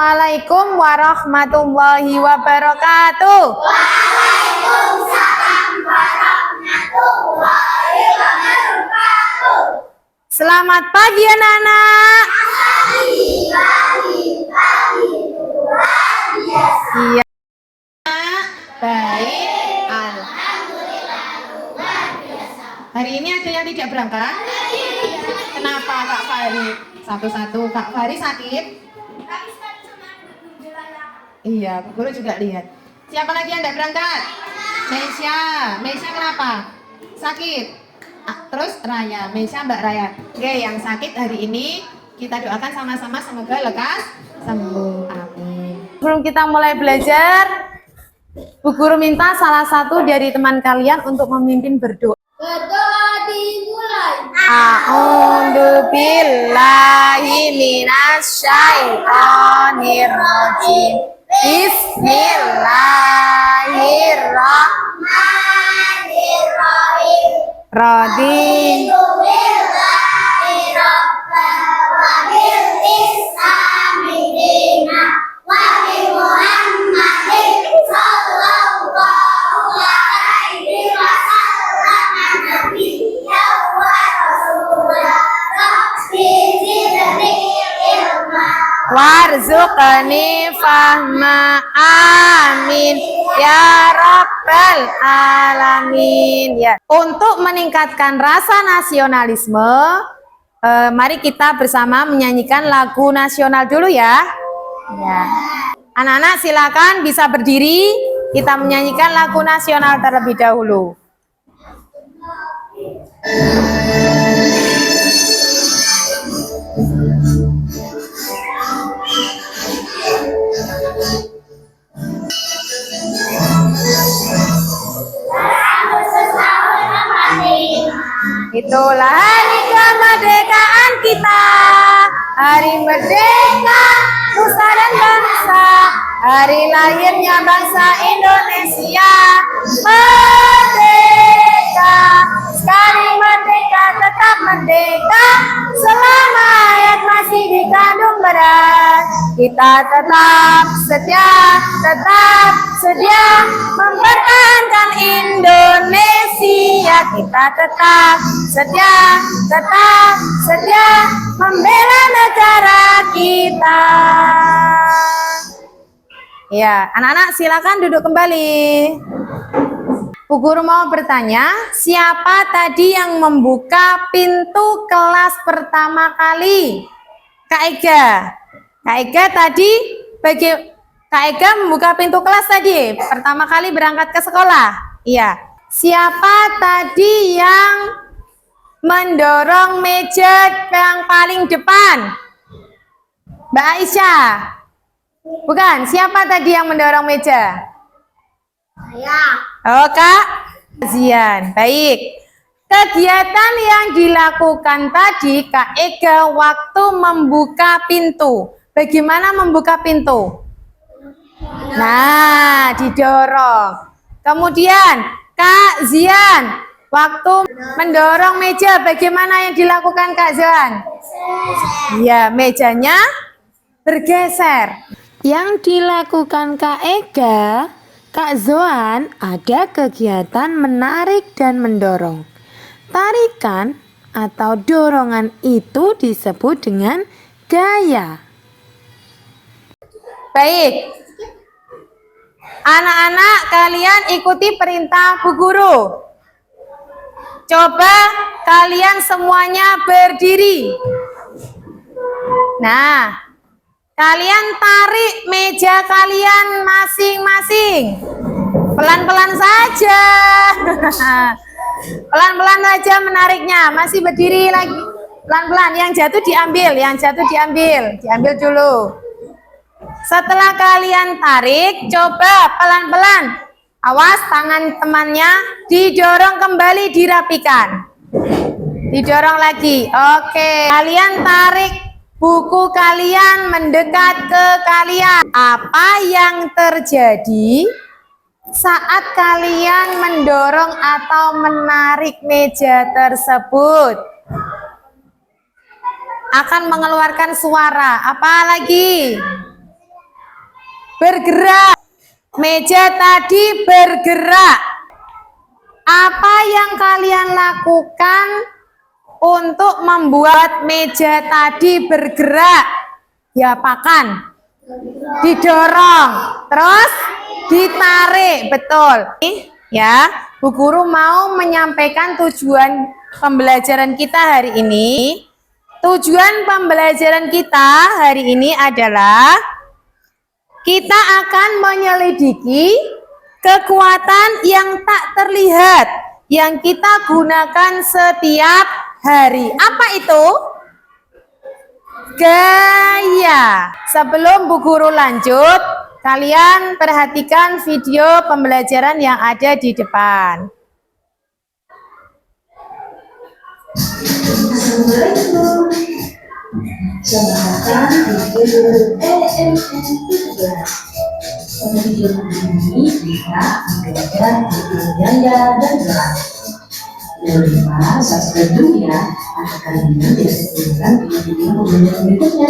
Assalamualaikum warahmatullahi wabarakatuh. Waalaikumsalam warahmatullahi wabarakatuh. Selamat pagi anak-anak. Pagi, luar biasa. Iya. Baik. Alhamdulillah, luar biasa. Hari ini ada yang tidak berangkat? Kenapa Kak Fari? Satu-satu. Kak Fari sakit? Iya, Bu Guru juga lihat. Siapa lagi yang tidak berangkat? Mesya. Mesya kenapa? Sakit. Terus Raya. Mesya, Mbak Raya. Oke, yang sakit hari ini kita doakan sama-sama semoga lekas sembuh. Amin. Sebelum kita mulai belajar, Bu Guru minta salah satu dari teman kalian untuk memimpin berdoa. Berdoa dimulai. A'udzu billahi minasyaitonir rajim. Bismillahirrahmanirrahim. Raditu billahi rabban wa bil islami dinan wa bi Muhammadin sallallahu alaihi wasallam nabiyya wa rasulah. Rabbi zidni ilma warzuqni fahma, amin ya rabbal alamin. Ya, untuk meningkatkan rasa nasionalisme, mari kita bersama menyanyikan lagu nasional dulu ya. Ya, anak-anak silakan bisa berdiri, kita menyanyikan lagu nasional terlebih dahulu. Itulah hari kemerdekaan kita, hari merdeka nusa dan bangsa, hari lahirnya bangsa Indonesia. Merdeka, sekali merdeka tetap merdeka, selama hayat masih dikandung berat. Kita tetap setia mempertahankan Indonesia. Kita tetap setia membela negara kita. Ya, anak-anak silakan duduk kembali. Bu Guru mau bertanya, siapa tadi yang membuka pintu kelas pertama kali? Kak Ega. Kak Ega tadi Kak Ega membuka pintu kelas tadi, pertama kali berangkat ke sekolah. Iya. Siapa tadi yang mendorong meja yang paling depan? Mbak Aisyah. Bukan, siapa tadi yang mendorong meja? Saya. Oh, Kak Zian. Baik. Kegiatan yang dilakukan tadi Kak Ega waktu membuka pintu. Bagaimana membuka pintu? Nah, didorong. Kemudian Kak Zian, waktu mendorong meja, bagaimana yang dilakukan Kak Zian? Ya, mejanya bergeser. Yang dilakukan Kak Ega, Kak Zoan, ada kegiatan menarik dan mendorong. Tarikan atau dorongan itu disebut dengan gaya. Baik. Anak-anak, kalian ikuti perintah Bu Guru. Coba kalian semuanya berdiri. Nah, kalian tarik meja kalian masing-masing. Pelan-pelan saja. Pelan-pelan saja menariknya. Masih berdiri lagi. Pelan-pelan. Yang jatuh diambil. Diambil dulu. Setelah kalian tarik, coba pelan-pelan. Awas tangan temannya didorong kembali, dirapikan. Didorong lagi. Oke, kalian tarik buku kalian mendekat ke kalian. Apa yang terjadi saat kalian mendorong atau menarik meja tersebut? Akan mengeluarkan suara. Apa lagi? Bergerak. Meja tadi bergerak. Apa yang kalian lakukan untuk membuat meja tadi bergerak? Diapakan? Didorong, terus ditarik, betul. Ya, Bu Guru mau menyampaikan tujuan pembelajaran kita hari ini. Tujuan pembelajaran kita hari ini adalah kita akan menyelidiki kekuatan yang tak terlihat yang kita gunakan setiap hari. Apa itu? Gaya. Sebelum Bu Guru lanjut, kalian perhatikan video pembelajaran yang ada di depan. Assalamualaikum. Selamat datang di video EMN 17. Pada video kali ini kita akan belajar tentang gaya dan gerak. Jangan lupa subscribe dulu ya, agar kalian tidak ketinggalan video-video pembelajaran berikutnya.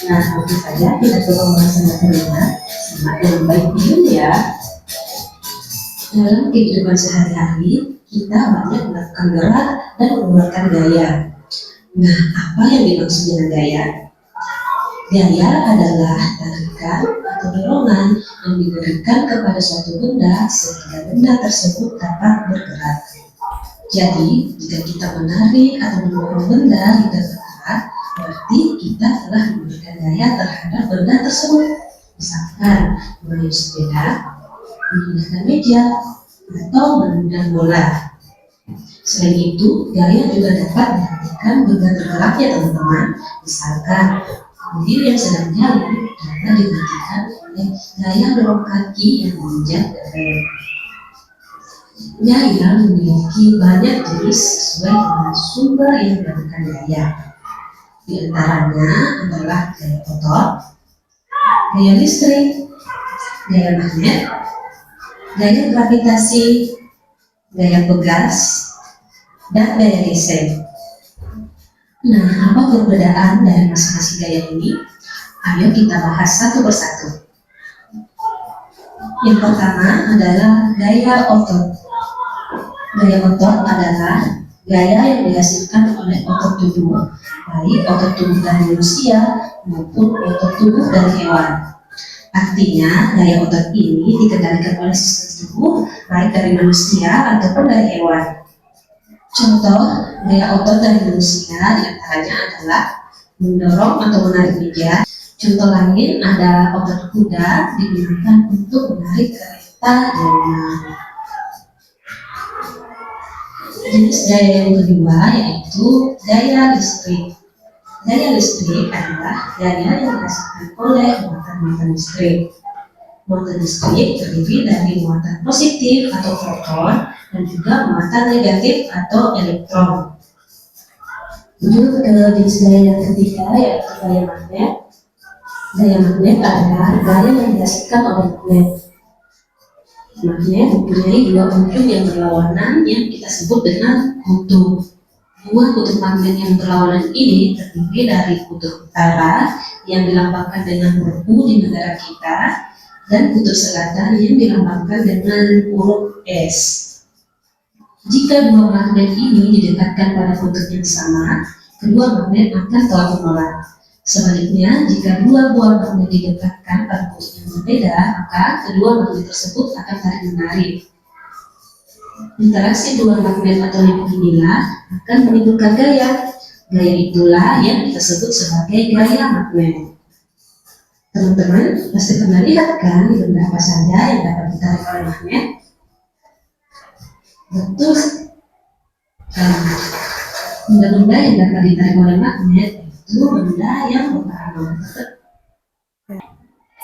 Nah, tentu saja kita coba melaksanakannya sama dengan baik video ya. Dalam kehidupan sehari-hari, kita banyak melakukan gerak dan mengeluarkan gaya. Nah, apa yang dimaksud dengan gaya? Gaya adalah tarikan atau dorongan yang diberikan kepada suatu benda sehingga benda tersebut dapat bergerak. Jadi, jika kita menarik atau mendorong benda hingga bergerak, berarti kita telah memberikan gaya terhadap benda tersebut. Misalkan, mengayuh sepeda, memindahkan meja, atau menendang bola. Selain itu, gaya juga dapat diartikan benda tergeraknya teman-teman. Misalkan, mobil yang sedang jalan dapat digantikan oleh gaya dorong kaki yang menginjak rem. Gaya memiliki banyak jenis sesuai dengan sumber yang mendapatkan gaya. Di antaranya adalah gaya otot, gaya listrik, gaya magnet, gaya gravitasi, gaya pegas, dan gaya geser. Nah, apa perbedaan dari masing-masing gaya ini? Ayo kita bahas satu persatu. Yang pertama adalah gaya otot. Gaya otot adalah gaya yang dihasilkan oleh otot tubuh, baik otot tubuh dari manusia maupun otot tubuh dari hewan. Artinya, gaya otot ini dikendalikan oleh sistem tubuh baik dari manusia ataupun dari hewan. Contoh gaya otot dari manusia diantaranya adalah mendorong atau menarik meja. Contoh lain ada otot kuda digunakan untuk menarik kereta delman. Jenis gaya yang kedua yaitu gaya listrik. Gaya listrik adalah gaya yang dihasilkan oleh muatan-muatan listrik. Muatan listrik terdiri dari muatan positif atau proton dan juga muatan negatif atau elektron. Lanjut ke jenis gaya yang ketiga yaitu gaya magnet. Gaya magnet adalah gaya yang dihasilkan oleh magnet. Magnet mempunyai dua ujung yang berlawanan yang kita sebut dengan kutub. Dua kutub magnet yang berlawanan ini terdiri dari kutub utara yang dilambangkan dengan huruf U di negara kita dan kutub selatan yang dilambangkan dengan huruf S. Jika dua magnet ini didekatkan pada kutub yang sama, kedua magnet akan tolak menolak. Sebaliknya, jika dua buah magnet didekatkan pada kutub yang berbeda, maka kedua magnet tersebut akan saling menarik. Interaksi dua magnet atau link inilah akan menimbulkan gaya. Gaya itulah yang kita sebut sebagai gaya magnet. Teman-teman pasti pernah lihat kan benda apa saja yang dapat ditarik oleh magnet? Betul. Benda-benda yang dapat ditarik oleh magnet itu benda yang berbahan magnet.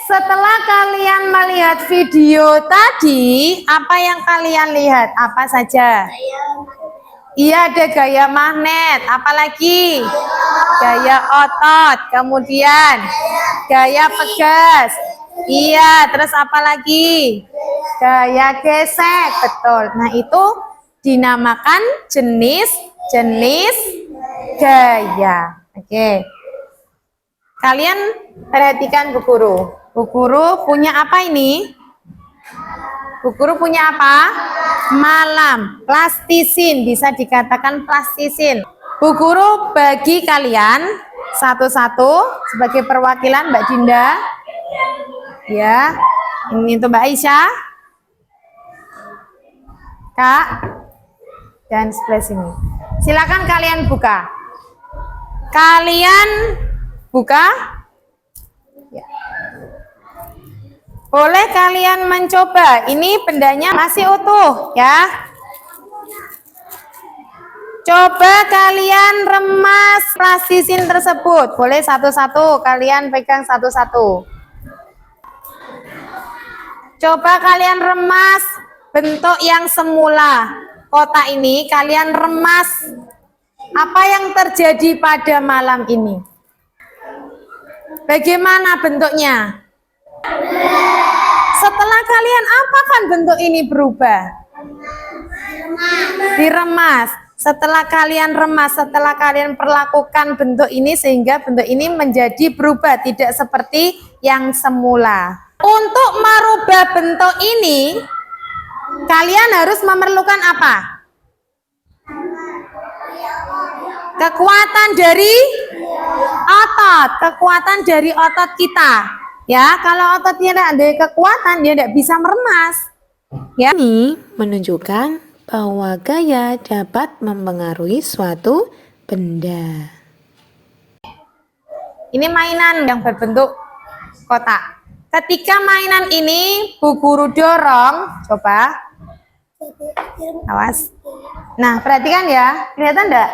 Setelah kalian melihat video tadi, apa yang kalian lihat? Apa saja? Iya, ada gaya magnet. Apalagi? Gaya otot. Kemudian gaya pegas. Iya, terus apa lagi? Gaya gesek. Betul. Nah, itu dinamakan jenis-jenis gaya. Oke. Kalian perhatikan Bu Guru. Bu Guru punya apa ini? Bu Guru punya apa? Malam. Plastisin, bisa dikatakan plastisin. Bu Guru bagi kalian satu-satu sebagai perwakilan Mbak Dinda. Ya, ini untuk Mbak Aisyah. Kak, dan sebelah sini. Silakan kalian buka. Kalian buka. Ya. Boleh kalian mencoba. Ini bendanya masih utuh, ya. Coba kalian remas plastisin tersebut. Boleh satu-satu, kalian pegang satu-satu. Coba kalian remas bentuk yang semula. Kotak ini kalian remas. Apa yang terjadi pada malam ini? Bagaimana bentuknya? Setelah kalian apakan bentuk ini berubah? Diremas. Setelah kalian remas, setelah kalian perlakukan bentuk ini sehingga bentuk ini menjadi berubah, tidak seperti yang semula. Untuk merubah bentuk ini, kalian harus memerlukan apa? Kekuatan dari otot, kekuatan dari otot kita. Ya, kalau ototnya tidak ada kekuatan, dia tidak bisa meremas. Ya. Ini menunjukkan bahwa gaya dapat mempengaruhi suatu benda. Ini mainan yang berbentuk kotak. Ketika mainan ini Bu Guru dorong, coba. Awas. Nah, perhatikan ya. Kelihatan enggak?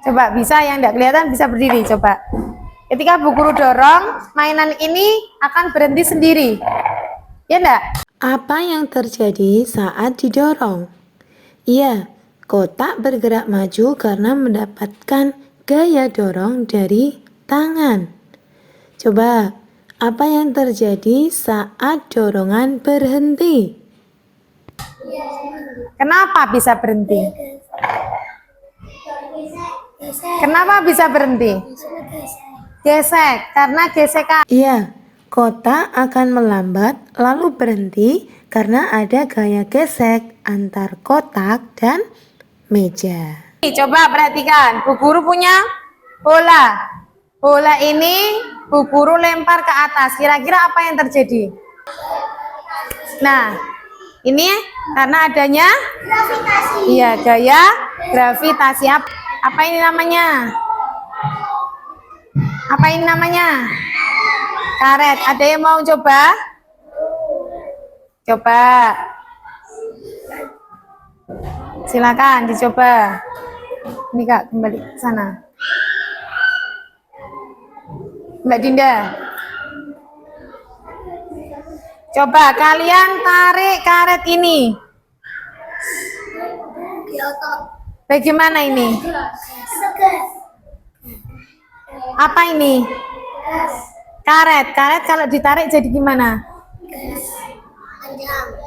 Coba, bisa yang enggak kelihatan bisa berdiri, coba. Ketika Bu Guru dorong, mainan ini akan berhenti sendiri. Ya enggak? Apa yang terjadi saat didorong? Iya, kotak bergerak maju karena mendapatkan gaya dorong dari tangan. Coba, apa yang terjadi saat dorongan berhenti? Kenapa bisa berhenti? Kenapa bisa berhenti? Gesek, karena gesekan. Iya, kotak akan melambat lalu berhenti karena ada gaya gesek antar kotak dan meja. Coba perhatikan, Bu Guru punya bola. Bola ini Bu Guru lempar ke atas. Kira-kira apa yang terjadi? Nah, ini karena adanya iya gaya gravitasi. Apa ini namanya? Apa ini namanya? Karet. Ada yang mau coba? Coba. Silakan dicoba. Ini Kak, kembali ke sana. Mbak Dinda. Coba kalian tarik karet ini. Bagaimana ini? Apa ini? Karet. Karet kalau ditarik jadi gimana?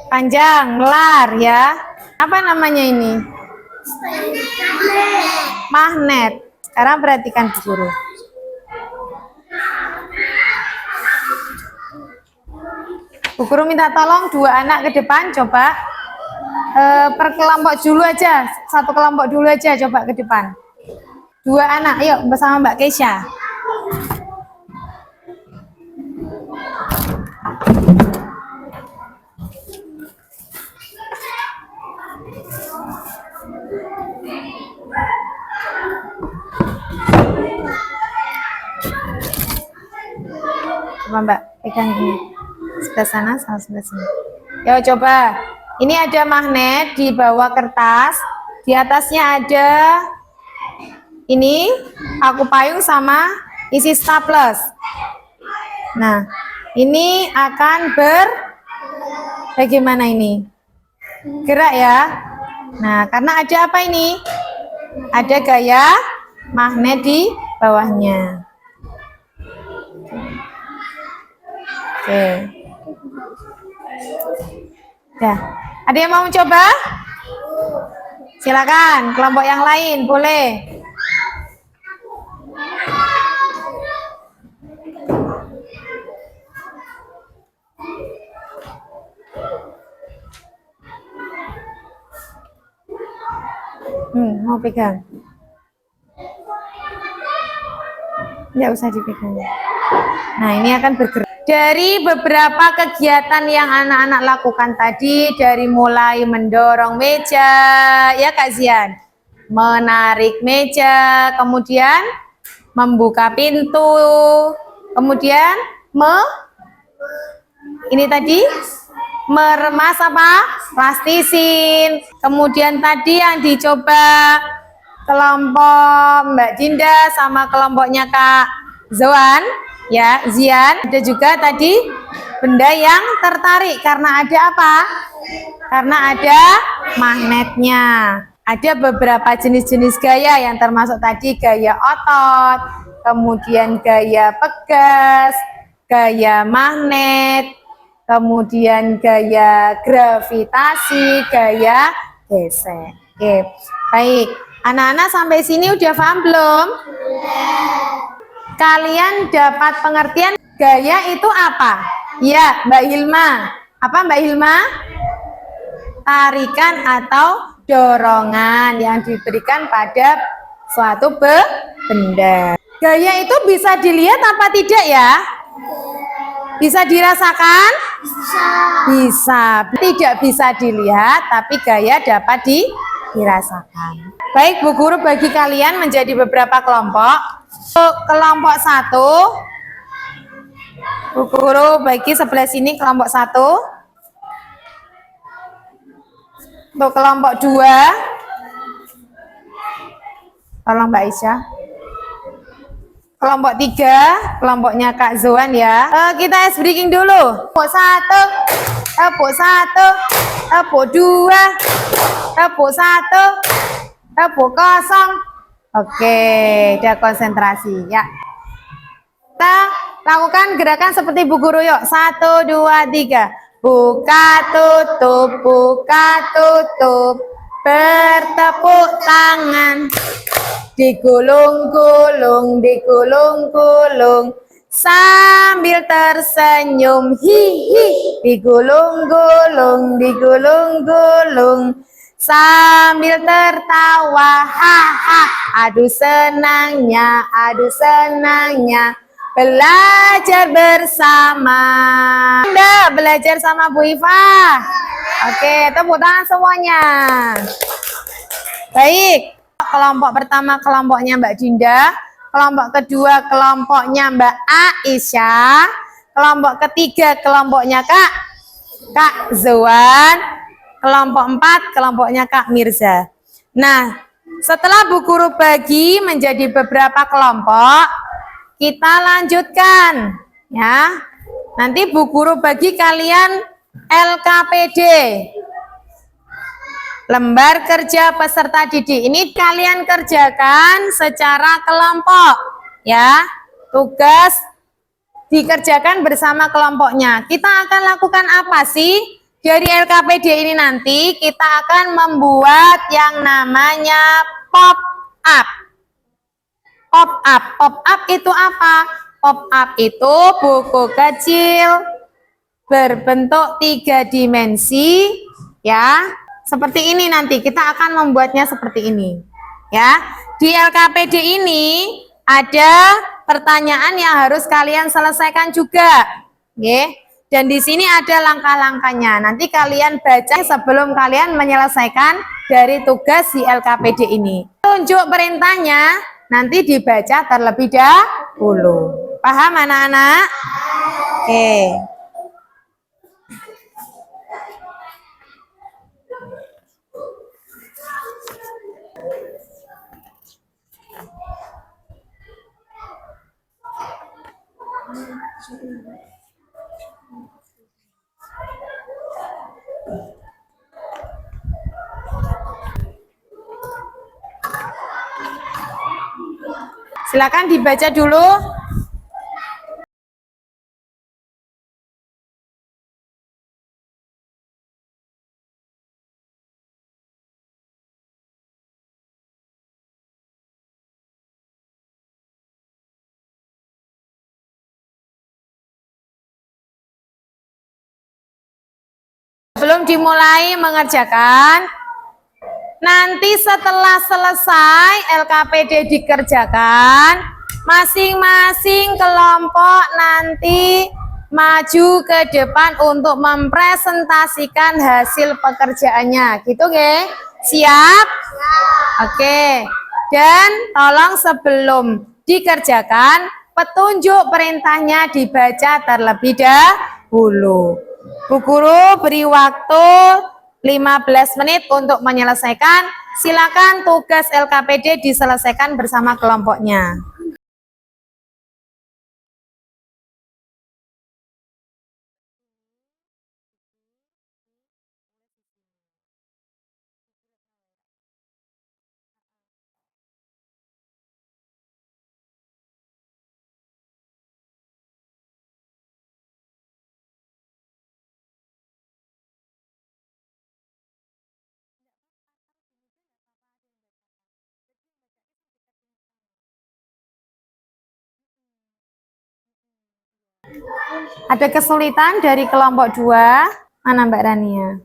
Panjang, melar ya. Apa namanya ini? Magnet. Sekarang perhatikan Bu Guru. Bu Guru minta tolong dua anak ke depan, coba per kelompok dulu aja, satu kelompok dulu aja, coba ke depan. Dua anak, ayo bersama Mbak Keisha. Coba Mbak, pegang ini. Sebelah sana sama sebelah sini. Yo coba. Ini ada magnet di bawah kertas. Di atasnya ada ini paku payung sama isi staples. Nah, ini akan bagaimana ini? Gerak ya. Nah, karena ada apa ini? Ada gaya magnet di bawahnya. Oke. Ya. Ada yang mau mencoba? Silakan, kelompok yang lain boleh. Mau pegang. Nggak usah dipegang. Nah, ini akan bergerak. Dari beberapa kegiatan yang anak-anak lakukan tadi, dari mulai mendorong meja, ya Kak Zian, menarik meja, kemudian membuka pintu, kemudian ini tadi meremas apa? Plastisin. Kemudian tadi yang dicoba kelompok Mbak Dinda sama kelompoknya Kak Zoan, ya Zian. Ada juga tadi benda yang tertarik karena ada apa? Karena ada magnetnya. Ada beberapa jenis-jenis gaya yang termasuk tadi gaya otot, kemudian gaya pegas, gaya magnet, kemudian gaya gravitasi, gaya gesek. Oke, baik. Anak-anak sampai sini udah paham belum? Kalian dapat pengertian gaya itu apa? Ya, Mbak Hilma. Apa Mbak Hilma? Tarikan atau dorongan yang diberikan pada suatu benda. Gaya itu bisa dilihat apa tidak ya? Bisa dirasakan? Bisa. Tidak bisa dilihat, tapi gaya dapat dirasakan. Baik, Bu Guru bagi kalian menjadi beberapa kelompok. Untuk kelompok 1, Bu Guru bagi sebelah sini kelompok 1. Untuk kelompok 2, tolong Mbak Aisyah. Kelompok 3, kelompoknya Kak Zoan ya. Kita ice breaking dulu. Tepuk 1, tepuk 1, tepuk 2, tepuk 1, tepuk 0. Oke, udah konsentrasi ya. Kita lakukan gerakan seperti Bu Guru yuk. 1, 2, 3. Buka tutup, bertepuk tangan. Digulung-gulung, sambil tersenyum, hihi. Digulung-gulung, sambil tertawa, haha. Aduh senangnya, belajar bersama. Anda belajar sama Bu Iva. Oke, tepuk tangan semuanya. Baik. Kelompok pertama kelompoknya Mbak Dinda, kelompok kedua kelompoknya Mbak Aisyah, kelompok ketiga kelompoknya Kak Zoan, kelompok 4 kelompoknya Kak Mirza. Nah, setelah Bu Guru bagi menjadi beberapa kelompok, kita lanjutkan ya. Nanti Bu Guru bagi kalian LKPD. Lembar kerja peserta didik. Ini kalian kerjakan secara kelompok ya. Tugas dikerjakan bersama kelompoknya. Kita akan lakukan apa sih? Dari LKPD ini nanti kita akan membuat yang namanya pop up. Pop up. Pop up itu apa? Pop up itu buku kecil berbentuk 3 dimensi ya. Seperti ini nanti kita akan membuatnya seperti ini ya. Di LKPD ini ada pertanyaan yang harus kalian selesaikan juga ya. Dan di sini ada langkah-langkahnya. Nanti kalian baca sebelum kalian menyelesaikan dari tugas di LKPD ini. Tunjuk perintahnya nanti dibaca terlebih dahulu. Paham anak-anak? Oke. Silakan dibaca dulu. Belum dimulai mengerjakan, Nanti setelah selesai LKPD dikerjakan, masing-masing kelompok nanti maju ke depan untuk mempresentasikan hasil pekerjaannya. Gitu nggih? Siap? Oke. Dan tolong sebelum dikerjakan, petunjuk perintahnya dibaca terlebih dahulu. Bu Guru beri waktu 15 menit untuk menyelesaikan. Silakan tugas LKPD diselesaikan bersama kelompoknya. Ada kesulitan dari kelompok 2? Mana Mbak Rania?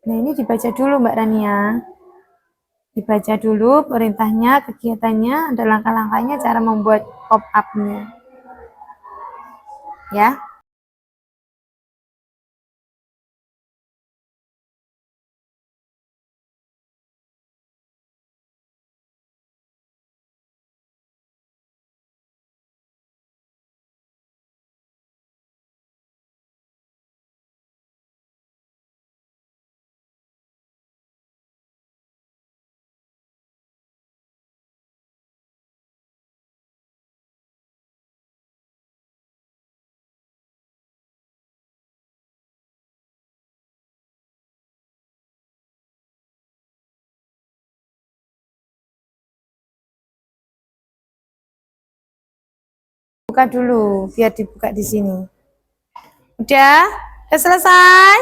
Nah, ini dibaca dulu Mbak Rania. Dibaca dulu perintahnya, kegiatannya, ada langkah-langkahnya, cara membuat pop-up-nya. Ya. Buka dulu, biar dibuka di sini. Udah selesai?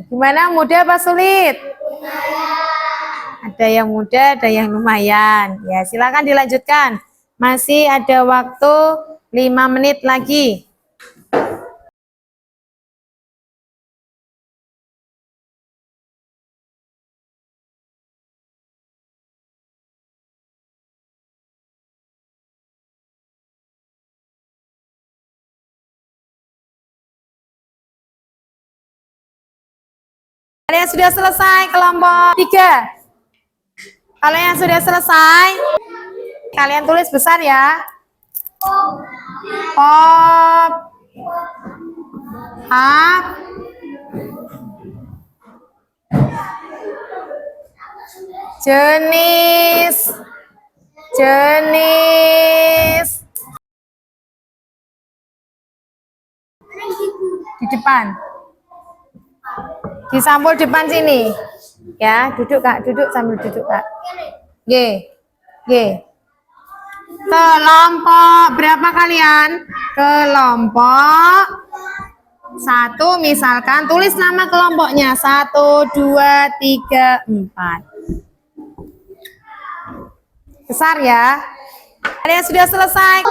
Gimana, mudah apa sulit? Ada yang mudah, ada yang lumayan. Ya, silakan dilanjutkan. Masih ada waktu 5 menit lagi. Ada yang sudah selesai kelompok 3? Kalau yang sudah selesai, kalian tulis besar ya. Pop up jenis di depan, di sampul depan sini ya. Duduk Kak, duduk sambil duduk Kak. G. Kelompok berapa kalian? Kelompok 1 misalkan, tulis nama kelompoknya 1, 2, 3, 4. Besar ya. Ada yang sudah selesai?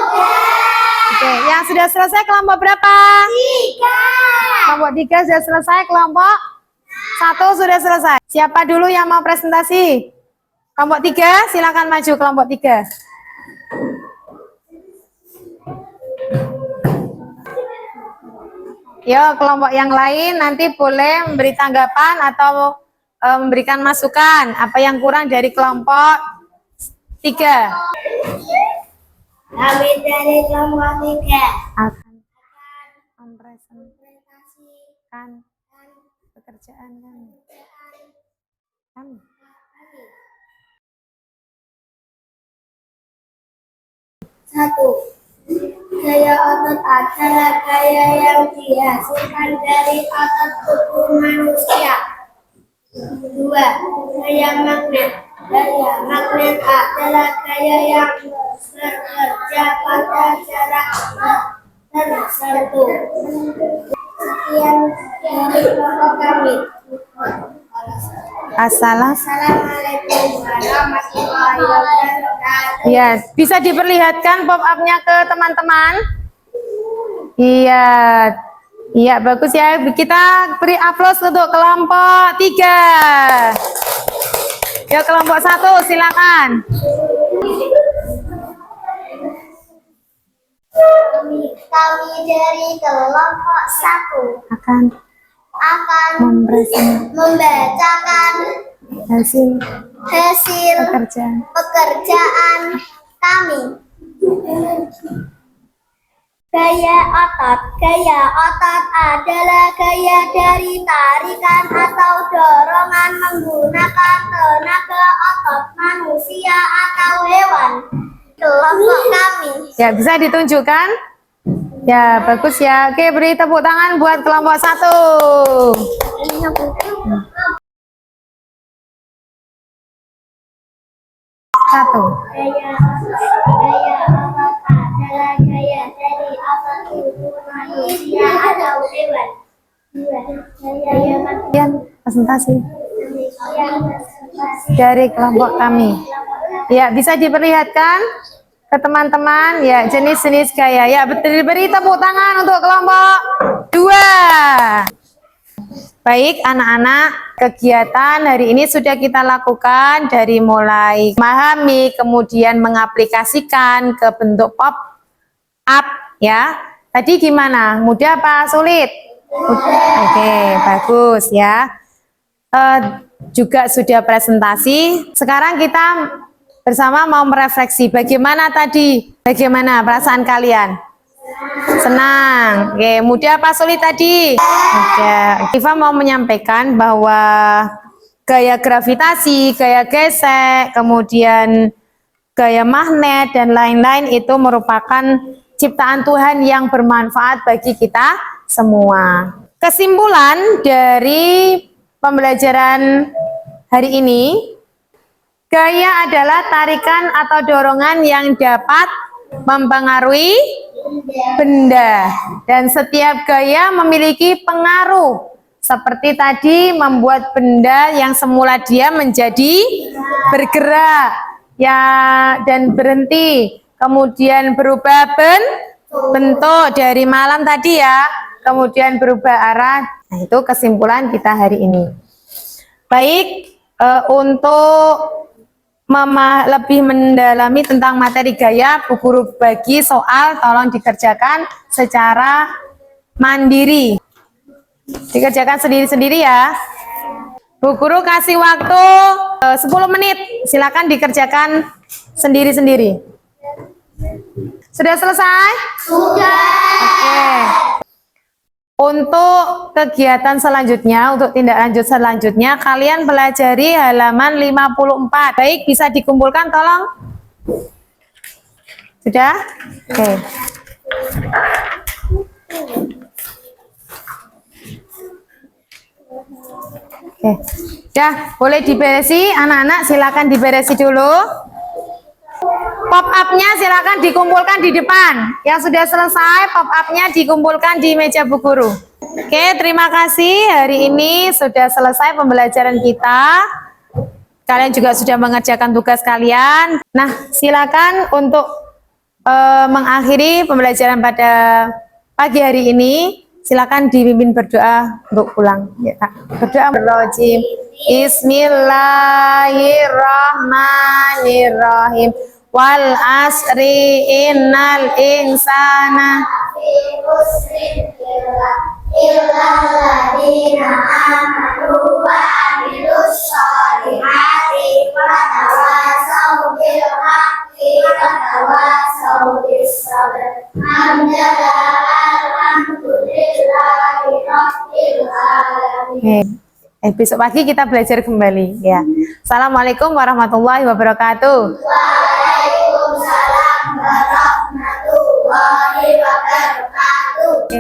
Oke, yang sudah selesai kelompok berapa? 3. Kelompok 3 sudah selesai, kelompok 1 sudah selesai. Siapa dulu yang mau presentasi? Kelompok 3, silakan maju kelompok 3. Yo, kelompok yang lain nanti boleh memberi tanggapan atau memberikan masukan apa yang kurang dari kelompok 3. Kami dari kelompok 3 Akan mempresentasikan pekerjaan kami. Satu, gaya otot adalah gaya yang dihasilkan dari otot tubuh manusia. 2, gaya magnet. Gaya magnet adalah gaya yang bekerja pada jarak tertentu. Sekian dari kelompok kami. Assalamualaikum warahmatullahi wabarakatuh. Ya, bisa diperlihatkan pop up-nya ke teman-teman? Iya. Iya, bagus ya. Kita beri aplaus untuk kelompok 3. Ya, kelompok 1 silakan. Kami dari kelompok 1 Akan membacakan hasil hasil pekerjaan kami. Gaya otot adalah gaya dari tarikan atau dorongan menggunakan tenaga otot manusia atau hewan. Kelompok kami. Ya, bisa ditunjukkan? Ya, bagus ya. Oke, beri tepuk tangan buat kelompok 1. Satu. Gaya otot adalah gaya dari otot tubuh manusia atau hewan. Kemudian presentasi dari kelompok kami. Ya, bisa diperlihatkan ke teman-teman ya jenis-jenis gaya. Ya, beri tepuk tangan untuk kelompok 2. Baik anak-anak, kegiatan hari ini sudah kita lakukan dari mulai memahami, kemudian mengaplikasikan ke bentuk pop up ya. Tadi gimana? Mudah apa sulit? Oke, bagus ya. Juga sudah presentasi. Sekarang kita bersama mau merefleksi bagaimana tadi? Bagaimana perasaan kalian? Senang. Oke, mudah apa sulit tadi? Mudah. Iva mau menyampaikan bahwa gaya gravitasi, gaya gesek, kemudian gaya magnet dan lain-lain itu merupakan ciptaan Tuhan yang bermanfaat bagi kita semua. Kesimpulan dari pembelajaran hari ini, gaya adalah tarikan atau dorongan yang dapat mempengaruhi benda, dan setiap gaya memiliki pengaruh. Seperti tadi membuat benda yang semula diam menjadi bergerak ya dan berhenti, kemudian berubah bentuk dari malam tadi ya, kemudian berubah arah. Nah, itu kesimpulan kita hari ini. Baik, untuk lebih mendalami tentang materi gaya, Bu Guru bagi soal tolong dikerjakan secara mandiri. Dikerjakan sendiri-sendiri ya. Bu Guru kasih waktu 10 menit. Silakan dikerjakan sendiri-sendiri. Sudah selesai? Sudah. Oke. Untuk kegiatan selanjutnya, untuk tindak lanjut selanjutnya, kalian pelajari halaman 54. Baik, bisa dikumpulkan tolong. Sudah? Oke. Oke. Sudah, boleh diberesi anak-anak, silakan diberesi dulu. Pop up-nya silakan dikumpulkan di depan. Yang sudah selesai, pop up-nya dikumpulkan di meja Bu Guru. Oke, terima kasih. Hari ini sudah selesai pembelajaran kita. Kalian juga sudah mengerjakan tugas kalian. Nah, silakan untuk mengakhiri pembelajaran pada pagi hari ini. Silakan dipimpin berdoa untuk pulang. Ya, berdoa. Bismillahirrahmanirrahim. Wal asri innal insana Illalladzina amanu wa amilus solihati wa tawassaw bil haqqi wa tawassaw bis sabr. Alhamdulillahi rabbil alamin. Besok pagi kita belajar kembali ya. Assalamualaikum warahmatullahi wabarakatuh. Waalaikumsalam warahmatullahi wabarakatuh. Oke.